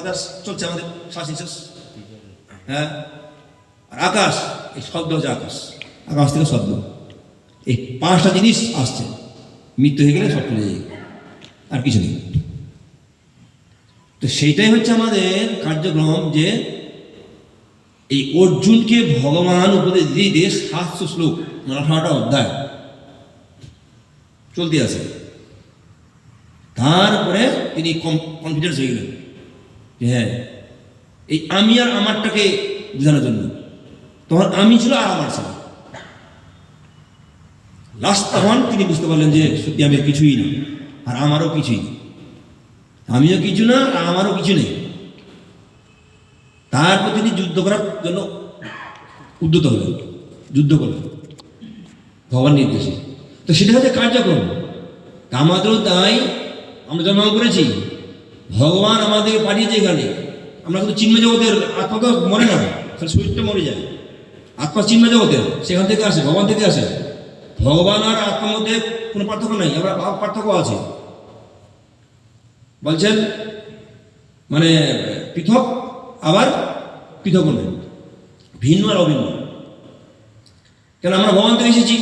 বাতাস চলছে আমাদের শ্বাস নিঃশ্বাস, হ্যাঁ। আর আকাশ, এই শব্দ হচ্ছে আকাশ, আকাশ থেকে শব্দ, এই 5টা জিনিস আসছে। মৃত্যু হয়ে গেলে সব চলে যায়, আর কিছু নেই। তো সেইটাই হচ্ছে আমাদের কার্যক্রম, যে এই অর্জুনকে ভগবান উপদেশ দিয়ে দিয়ে 700 শ্লোক, 18টা অধ্যায় চলতে আছে। তারপরে তিনি কনফিডেন্স হয়ে গেলেন যে হ্যাঁ, এই আমি আর আমারটাকে বোঝানোর জন্য। তখন আমি ছিল আর আমার ছিল। লাস্ট তখন তিনি বুঝতে পারলেন যে সত্যি আমি কিছুই না, আর আমারও কিছুই নেই। আমিও কিছু না, আর আমারও কিছু নেই। তারপর তিনি যুদ্ধ করার জন্য উদ্যত হলেন, যুদ্ধ করলেন ভগবান নির্দেশে। তো সেটা হচ্ছে কার্যক্রম। আমাদেরও তাই, আমরা জন্ম করেছি, ভগবান আমাদেরকে পাঠিয়েছে এখানে। আমরা কিন্তু চিন্ময় জগতের, আত্মা তো মরে না, শরীরটা মরে যায়। আত্মা চিন্ময় জগতের, সেখান থেকে আসে, ভগবান থেকে আসে। ভগবান আর আত্মার মধ্যে কোনো পার্থক্য নাই, আবার পার্থক্য আছে। বলছেন মানে পৃথক আবার পৃথক নয়, ভিন্ন আর অভিন্ন। কেন আমরা ভগবান থেকে এসেছি,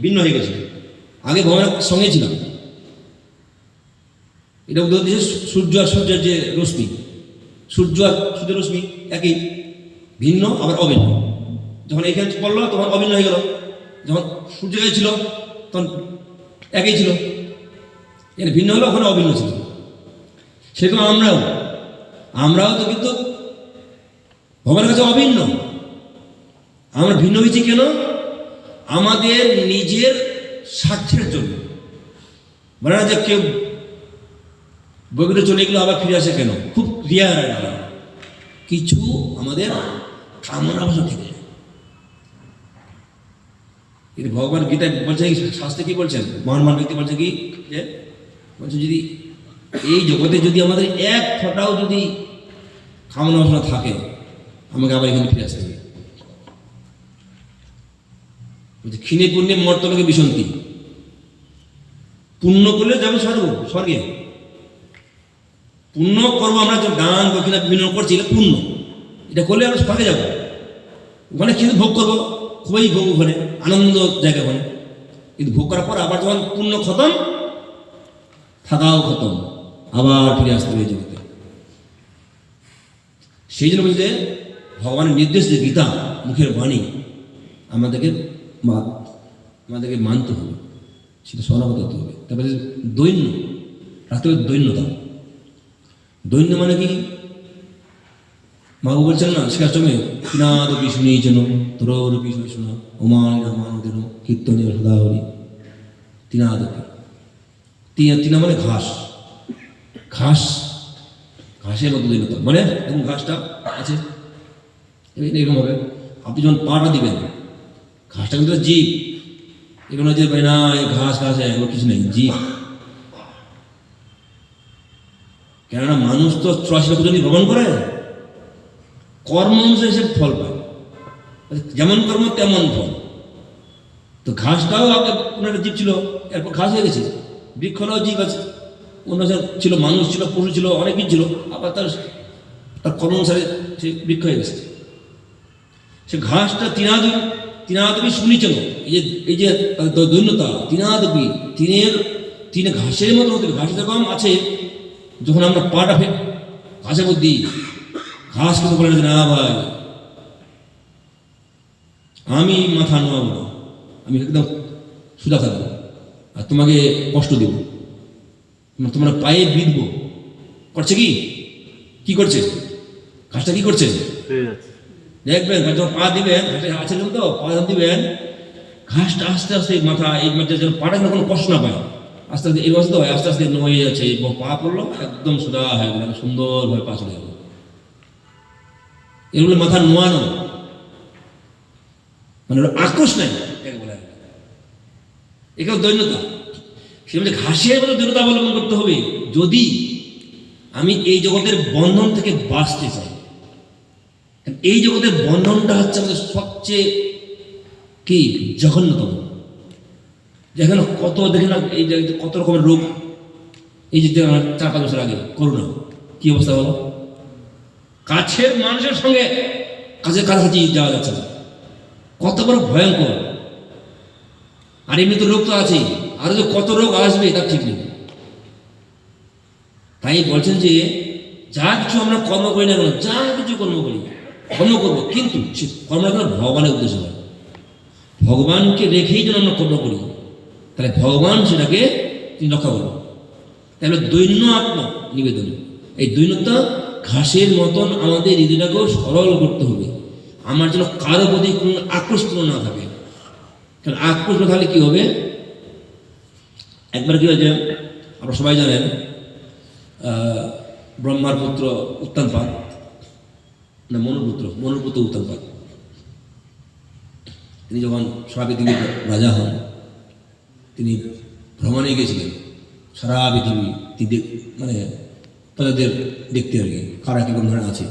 ভিন্ন হয়ে গেছি। আগে ভগবানের সঙ্গে ছিলাম। এটা উদাহরণ দিয়েছে সূর্য আর সূর্যের যে রশ্মি, সূর্য আর সূর্যের রশ্মি একই, ভিন্ন আবার অভিন্ন। যখন এখানে পড়লো তখন অভিন্ন হয়ে গেল, যখন সূর্য ছিল তখন একই ছিল, এর ভিন্ন হলো, ওখানে অভিন্ন ছিল। সেরকম আমরাও তো কিন্তু ভগবানের কাছে অভিন্ন। আমরা ভিন্ন হয়েছি কেন? আমাদের নিজের স্বার্থের জন্য। বলে না যে কেউ বইগুলো চলে গেলো আবার ফিরে আসে কেন? খুব রিয়ার কিছু আমাদের কামনা বাসনা থেকে যায়। কিন্তু ভগবান গীতা বলছে, শাস্ত্রে কি বলছেন, মহান ব্যক্তি বলছে কি, যে বলছে যদি এই জগতে যদি আমাদের এক ফোঁটাও যদি কামনা বাসনা থাকে, আমাকে আবার এখানে ফিরে আসতে হবে। ক্ষীণে পুণ্যে মর্তলোকে বিসন্তি। পুণ্য করলে যাবো স্বর্গে। পুণ্য করবো আমরা, যে দান দক্ষিণা বিভিন্ন করছি, এটা পুণ্য। এটা করলে আমরা স্বর্গে যাবো, ওখানে কিন্তু ভোগ করবো, খুবই ভোগ, ওখানে আনন্দ জায়গা ওখানে। কিন্তু ভোগ করার পর আবার যখন পুণ্য খতম, থাকাও খতম, আবার ফিরে আসতে হবে জগতে। সেই জন্য বলছে ভগবানের নির্দেশ, যে গীতা মুখের বাণী আমাদেরকে মানতে হবে, সেটা স্মরণ করতে হবে। তারপরে দৈন্য, রাখতে হবে দৈন্যতা। দৈন্য মানে কি? মাগো বলছেন না শিকাষ্টমে, কিনাদপি শুনি যেন তোরপি শোনা ওমান যেন কীর্তনীয় সদাহরি। তিনাদপি, তিনা মানে ঘাস, ঘাসের মতো দৈন্যতা। মানে দেখুন ঘাসটা আছে এরকম হবে, আপনি যখন পাটা দিবেন, ঘাসটা কিন্তু জীব, এগুলো যে না ঘাস এগুলো কিছু নেই, জীব। কেননা মানুষ তো 84 লক্ষ জন ভ্রমণ করে, কর্ম অনুসারে সে ফল পায়, যেমন কর্ম তেমন ফল। তো ঘাসটাও আগে কোনো একটা জীব ছিল, এরপর ঘাস হয়ে গেছে। বৃক্ষ হলেও জীব আছে, অন্য ছিল, মানুষ ছিল, পশু ছিল, অনেক কিছু ছিল, আবার তার কর্ম অনুসারে সে বৃক্ষ হয়ে গেছে। সে ঘাসটা তিনাদপি শুনিছেন, এই যে দৈন্যতা, তিনে ঘাসের মতো হতে, ঘাস যেরকম আছে, যখন আমরা পাটা ঘাসের মধ্যে দিই, ঘাস কিন্তু বলে না ভাই আমি মাথা নোয়াবো না, আমি একদম সোজা থাকবো, আর তোমাকে কষ্ট দেবো, তোমার পায়ে বিঁধবো। করছে কি করছে ঘাসটা? কি করছে দেখবেন, যখন পা দিবেন, আছে তো পা দিবেন, ঘাসটা আস্তে আস্তে মাথা এই মাঠে যেন পাটা যেন কোনো কষ্ট না পায়, আস্তে আস্তে এই বছর হয়, আস্তে আস্তে নয়ে যাচ্ছে, পা পড়লো একদম সোজা হয়ে গেল, সুন্দরভাবে পা চলে গেল। এগুলো মাথা নোয়ানো, মানে আকর্ষ নাই, বলে এগুলো দৈন্যতা। সে বলছে ঘাসের মতো দৈন্যতা অবলম্বন করতে হবে যদি আমি এই জগতের বন্ধন থেকে বাঁচতে চাই। এই জগতের বন্ধনটা হচ্ছে আমাদের সবচেয়ে কি জঘন্যতম। যেখানে কত দেখে না, এই যে কত রকমের রোগ, এই যে 4-5 বছর আগে করোনা, কি অবস্থা হলো, কাছের মানুষের সঙ্গে কাছাকাছি যাওয়া যাচ্ছে না, কত বড় ভয়ঙ্কর। আর এমনি তো রোগ তো আছেই, আরো যে কত রোগ আসবে তার ঠিক নেই। তাই বলছেন যে যা কিছু আমরা কর্ম করি না কেন, যা কিছু কর্ম করি, কর্ম করবো, কিন্তু সে কর্মটা যেন ভগবানের উদ্দেশ্য হয়, ভগবানকে রেখেই যেন আমরা কর্ম করি, তাহলে ভগবান সেটাকে তিনি রক্ষা করবেন। তাহলে দৈন্য আত্মা নিবেদন, এই দৈন্যতা ঘাসের মতন আমাদের হৃদয়টাকেও সরল করতে হবে, আমার যেন কারো প্রতি কোনো আক্রোশ না থাকে। কারণ আক্রোশ না থাকলে কি হবে, একবার কি হয়েছে আপনারা সবাই জানেন, ব্রহ্মার পুত্র উত্তানপাদ, না মনুর পুত্র উত্তানপাদ, তিনি যখন সারা পৃথিবীর রাজা হন, তিনি ভ্রমণে গিয়েছিলেন সারা পৃথিবী, তিনি মানে প্রজাদের দেখতে আর কি কারা কীরকম ধরনের আছে।